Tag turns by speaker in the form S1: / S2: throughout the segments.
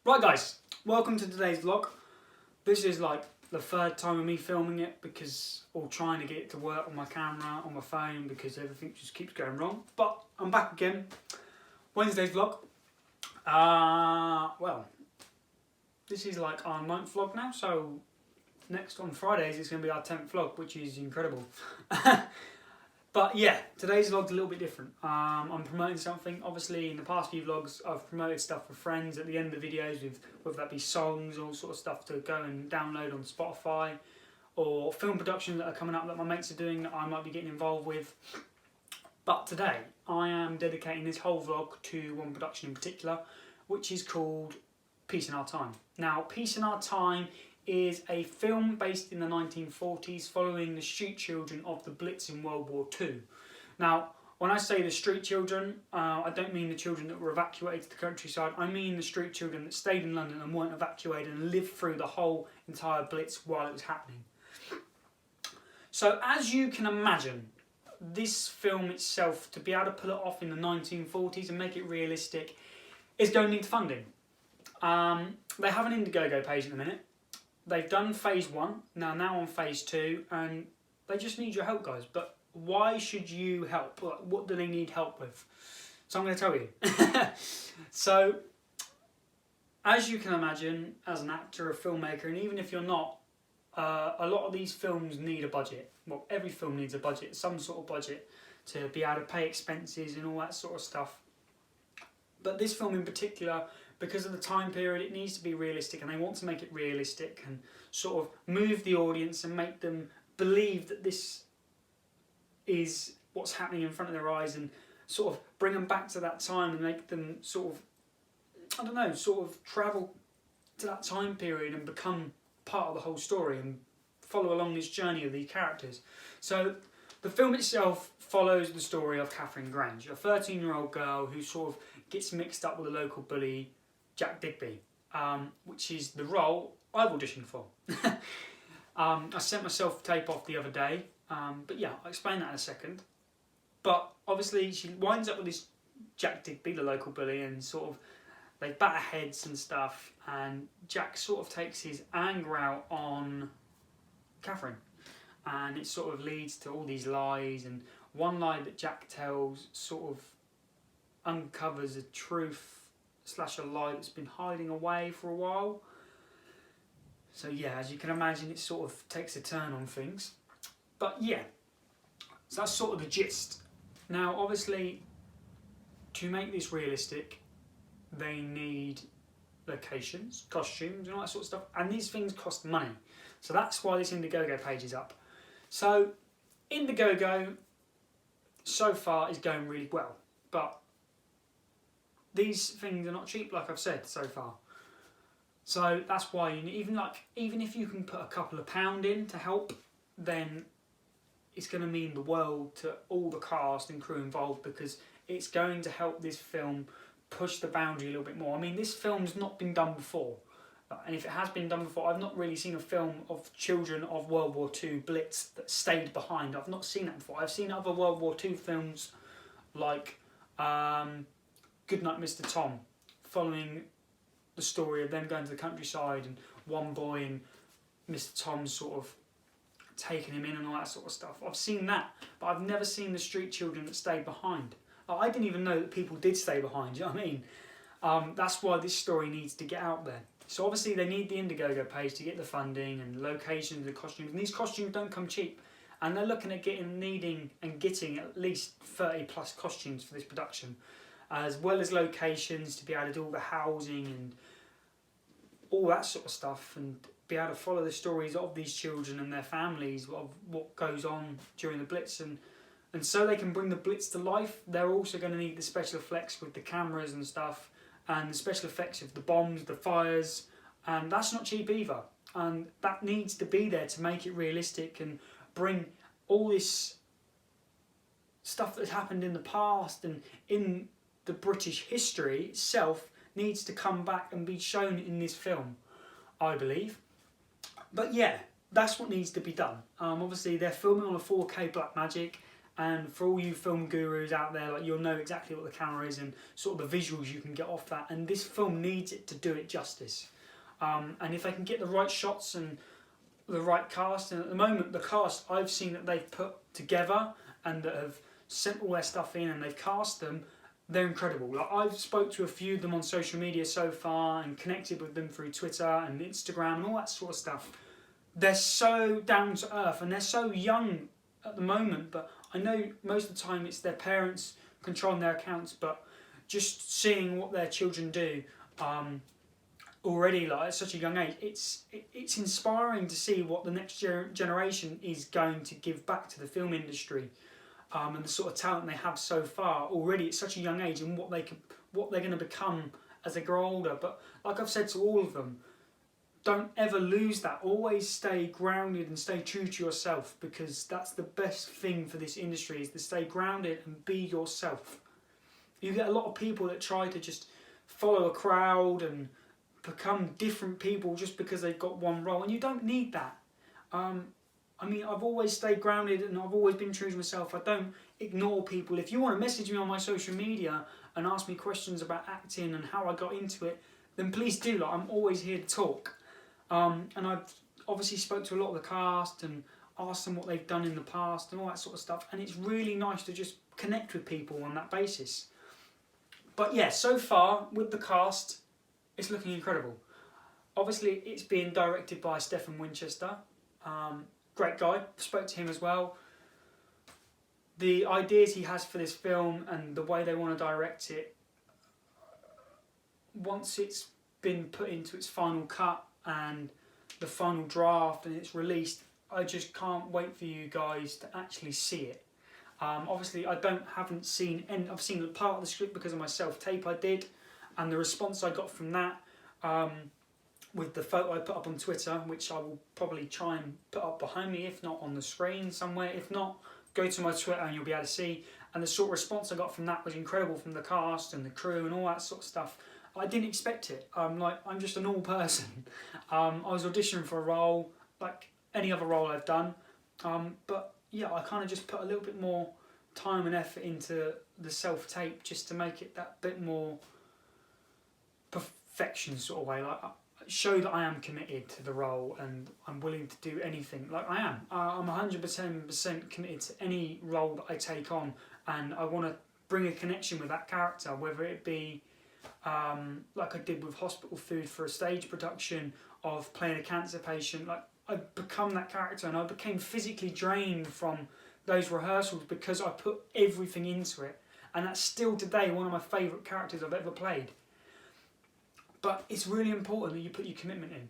S1: Right guys, welcome to today's vlog. This is like the third time of me filming it or trying to get it to work on my camera, on my phone, because everything just keeps going wrong. But I'm back again. Wednesday's vlog. Well, this is like our 9th vlog now, so next on Fridays it's going to be our 10th vlog, which is incredible. But yeah, today's vlog's a little bit different. I'm promoting something. Obviously, in the past few vlogs, I've promoted stuff for friends at the end of the videos, whether that be songs, all sort of stuff to go and download on Spotify, or film productions that are coming up that my mates are doing that I might be getting involved with. But today, I am dedicating this whole vlog to one production in particular, which is called Peace in Our Time. Now, Peace in Our Time is a film based in the 1940s following the street children of the Blitz in World War II. Now, when I say the street children, I don't mean the children that were evacuated to the countryside. I mean the street children that stayed in London and weren't evacuated and lived through the whole entire Blitz while it was happening. So as you can imagine, this film itself, to be able to pull it off in the 1940s and make it realistic, is going to need funding. They have an Indiegogo page at the minute. They've done phase 1, now on phase 2, and they just need your help, guys. But why should you help? What do they need help with? So I'm going to tell you. So, as you can imagine, as an actor, a filmmaker, and even if you're not, a lot of these films need a budget. Well, every film needs a budget, some sort of budget, to be able to pay expenses and all that sort of stuff. But this film in particular, because of the time period, it needs to be realistic, and they want to make it realistic and sort of move the audience and make them believe that this is what's happening in front of their eyes, and sort of bring them back to that time and make them sort of, I don't know, sort of travel to that time period and become part of the whole story and follow along this journey of these characters. So the film itself follows the story of Catherine Grange, a 13-year-old girl who sort of gets mixed up with a local bully, Jack Digby, which is the role I've auditioned for. I sent myself tape off the other day, but yeah, I'll explain that in a second. But obviously she winds up with this Jack Digby, the local bully, and sort of they batter heads and stuff, and Jack sort of takes his anger out on Catherine, and it sort of leads to all these lies, and one lie that Jack tells sort of uncovers a truth / a lie that's been hiding away for a while. So yeah, as you can imagine, it sort of takes a turn on things. But yeah, so that's sort of the gist. Now obviously, to make this realistic, they need locations, costumes and all that sort of stuff, and these things cost money. So that's why this Indiegogo page is up. So Indiegogo so far is going really well, but these things are not cheap, like I've said so far. So that's why even if you can put a couple of £1 in to help, then it's going to mean the world to all the cast and crew involved, because it's going to help this film push the boundary a little bit more. I mean, this film's not been done before, and if it has been done before, I've not really seen a film of children of World War II Blitz that stayed behind. I've not seen that before. I've seen other World War II films like Goodnight Mr. Tom, following the story of them going to the countryside and one boy and Mr. Tom sort of taking him in and all that sort of stuff. I've seen that, but I've never seen the street children that stayed behind. I didn't even know that people did stay behind, you know what I mean? That's why this story needs to get out there. So obviously they need the Indiegogo page to get the funding and locations and costumes, and these costumes don't come cheap. And they're looking at getting at least 30 plus costumes for this production, as well as locations to be able to do all the housing and all that sort of stuff, and be able to follow the stories of these children and their families, of what goes on during the Blitz, and so they can bring the Blitz to life. They're also going to need the special effects with the cameras and stuff, and the special effects of the bombs, the fires, and that's not cheap either. And that needs to be there to make it realistic and bring all this stuff that's happened in the past and in the British history itself needs to come back and be shown in this film, I believe. But yeah, that's what needs to be done. Obviously they're filming on a 4K Blackmagic, And for all you film gurus out there, like, you'll know exactly what the camera is and sort of the visuals you can get off that. And this film needs it to do it justice. And if they can get the right shots and the right cast, and at the moment the cast I've seen that they've put together and that have sent all their stuff in and they've cast them, they're incredible. Like, I've spoke to a few of them on social media so far and connected with them through Twitter and Instagram and all that sort of stuff. They're so down to earth and they're so young at the moment, but I know most of the time it's their parents controlling their accounts, but just seeing what their children do already, like, at such a young age, it's inspiring to see what the next generation is going to give back to the film industry, and the sort of talent they have so far already at such a young age, and what they're going to become as they grow older. But like I've said to all of them, don't ever lose that. Always stay grounded and stay true to yourself, because that's the best thing for this industry, is to stay grounded and be yourself. You get a lot of people that try to just follow a crowd and become different people just because they've got one role, and you don't need that. I mean, I've always stayed grounded and I've always been true to myself. I don't ignore people. If you want to message me on my social media and ask me questions about acting and how I got into it, then please do. Like, I'm always here to talk. And I've obviously spoke to a lot of the cast and asked them what they've done in the past and all that sort of stuff. And it's really nice to just connect with people on that basis. But yeah, so far with the cast, it's looking incredible. Obviously, it's being directed by Stephen Winchester. Great guy, spoke to him as well. The ideas he has for this film and the way they want to direct it, once it's been put into its final cut and the final draft and it's released, I just can't wait for you guys to actually see it. Obviously, haven't seen any. I've seen part of the script because of my self-tape I did, and the response I got from that, with the photo I put up on Twitter, which I will probably try and put up behind me, if not on the screen somewhere. If not, go to my Twitter and you'll be able to see. And the sort of response I got from that was incredible, from the cast and the crew and all that sort of stuff. I didn't expect it. I'm just a normal person. I was auditioning for a role, like any other role I've done. But yeah, I kind of just put a little bit more time and effort into the self-tape just to make it that bit more perfection sort of way. Like, show that I am committed to the role and I'm willing to do anything. Like, I am. I'm 110% committed to any role that I take on, and I want to bring a connection with that character, whether it be like I did with Hospital Food for a stage production of playing a cancer patient. Like, I've become that character and I became physically drained from those rehearsals because I put everything into it, and that's still today one of my favourite characters I've ever played. But it's really important that you put your commitment in,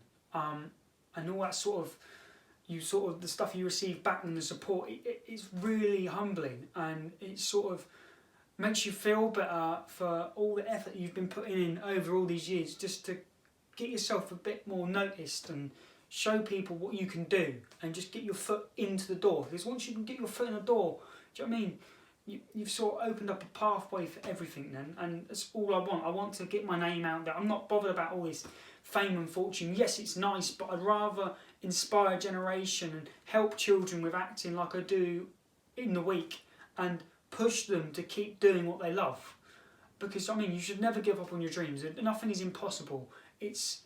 S1: and all that sort of the stuff you receive back and the support. It's really humbling, and it sort of makes you feel better for all the effort you've been putting in over all these years, just to get yourself a bit more noticed and show people what you can do, and just get your foot into the door. Because once you can get your foot in the door, do you know what I mean? You've sort of opened up a pathway for everything then, and that's all I want. I want to get my name out there. I'm not bothered about all this fame and fortune. Yes, it's nice, but I'd rather inspire a generation and help children with acting like I do in the week, and push them to keep doing what they love. Because, I mean, you should never give up on your dreams. Nothing is impossible. It's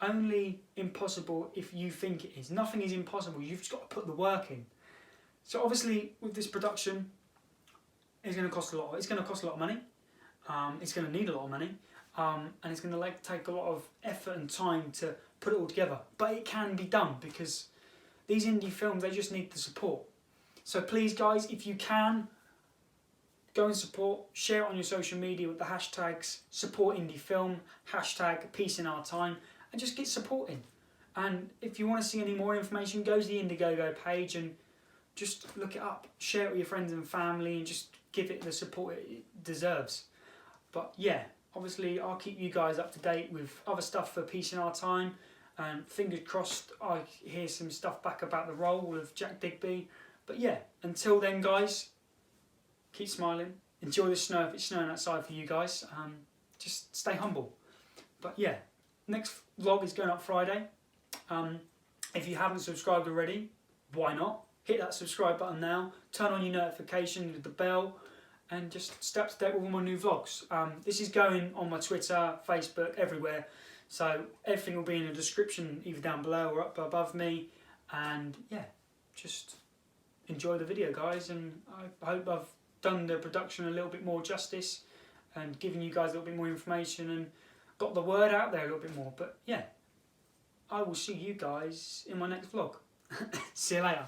S1: only impossible if you think it is. Nothing is impossible. You've just got to put the work in. So obviously, with this production, it's going to cost a lot. It's going to cost a lot of money. It's going to need a lot of money, and it's going to take a lot of effort and time to put it all together. But it can be done, because these indie films, they just need the support. So please, guys, if you can, go and support. Share it on your social media with the hashtags #SupportIndieFilm, #PeaceInOurTime, and just get supporting. And if you want to see any more information, go to the Indiegogo page and just look it up. Share it with your friends and family, and just give it the support it deserves. But yeah, obviously I'll keep you guys up to date with other stuff for Peace in Our Time, and fingers crossed I hear some stuff back about the role of Jack Digby. But yeah, until then, guys, keep smiling, enjoy the snow if it's snowing outside for you guys, just stay humble. But yeah, next vlog is going up Friday. If you haven't subscribed already, why not? hit that subscribe button now, turn on your notification with the bell, and just stay up to date with all my new vlogs. This is going on my Twitter, Facebook, everywhere, so everything will be in the description either down below or up above me. And yeah, just enjoy the video, guys, and I hope I've done the production a little bit more justice and given you guys a little bit more information and got the word out there a little bit more. But yeah, I will see you guys in my next vlog. See you later.